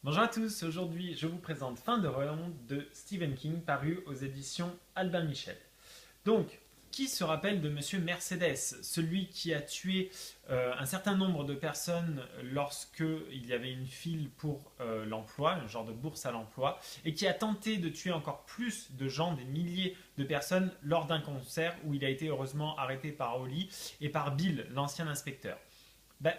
Bonjour à tous, aujourd'hui je vous présente Fin de ronde de Stephen King paru aux éditions Albin Michel. Donc, qui se rappelle de Monsieur Mercedes, celui qui a tué un certain nombre de personnes lorsqu'il y avait une file pour l'emploi, un genre de bourse à l'emploi, et qui a tenté de tuer encore plus de gens, des milliers de personnes, lors d'un concert où il a été heureusement arrêté par Holly et par Bill, l'ancien inspecteur. Ben,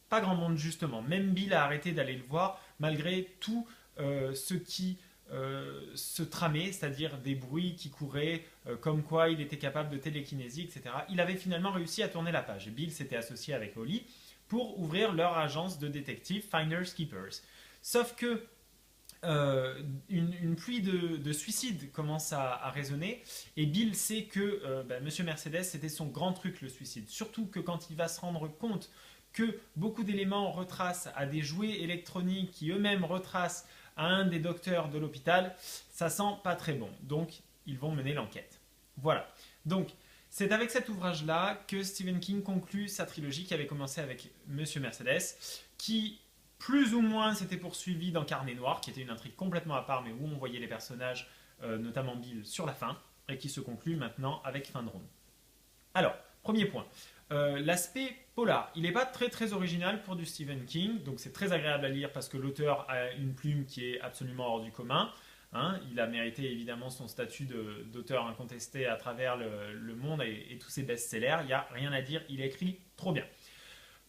pas grand monde justement. Même Bill a arrêté d'aller le voir malgré tout ce qui se tramait, c'est-à-dire des bruits qui couraient, comme quoi il était capable de télékinésie, etc. Il avait finalement réussi à tourner la page. Bill s'était associé avec Holly pour ouvrir leur agence de détectives Finders Keepers. Sauf que une pluie de suicides commence à résonner et Bill sait que Monsieur Mercedes c'était son grand truc le suicide. Surtout que quand il va se rendre compte que beaucoup d'éléments retracent à des jouets électroniques qui eux-mêmes retracent à un des docteurs de l'hôpital, ça sent pas très bon. Donc ils vont mener l'enquête. Voilà. Donc c'est avec cet ouvrage-là que Stephen King conclut sa trilogie qui avait commencé avec Monsieur Mercedes, qui plus ou moins s'était poursuivi dans Carnet Noir, qui était une intrigue complètement à part, mais où on voyait les personnages, notamment Bill, sur la fin, et qui se conclut maintenant avec Fin de ronde. Alors, premier point. L'aspect polar, il n'est pas très original pour du Stephen King, donc c'est très agréable à lire parce que l'auteur a une plume qui est absolument hors du commun. Hein, il a mérité évidemment son statut d'auteur incontesté à travers le monde et tous ses best-sellers. Il n'y a rien à dire, il écrit trop bien.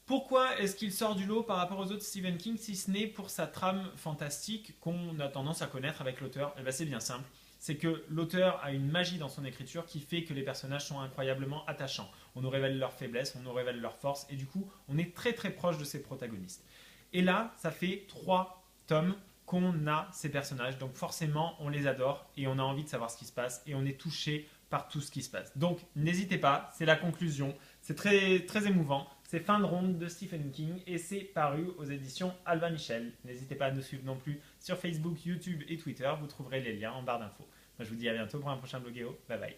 Pourquoi est-ce qu'il sort du lot par rapport aux autres Stephen King si ce n'est pour sa trame fantastique qu'on a tendance à connaître avec l'auteur? Eh bien, c'est bien simple. C'est que l'auteur a une magie dans son écriture qui fait que les personnages sont incroyablement attachants. On nous révèle leurs faiblesses, on nous révèle leurs forces et du coup, on est très proche de ses protagonistes. Et là, ça fait 3 tomes qu'on a ces personnages, donc forcément, on les adore et on a envie de savoir ce qui se passe et on est touché par tout ce qui se passe. Donc, n'hésitez pas, c'est la conclusion. C'est très émouvant. C'est Fin de ronde de Stephen King et c'est paru aux éditions Albin Michel. N'hésitez pas à nous suivre non plus sur Facebook, YouTube et Twitter. Vous trouverez les liens en barre d'infos. Moi, je vous dis à bientôt pour un prochain bloguéo. Bye bye.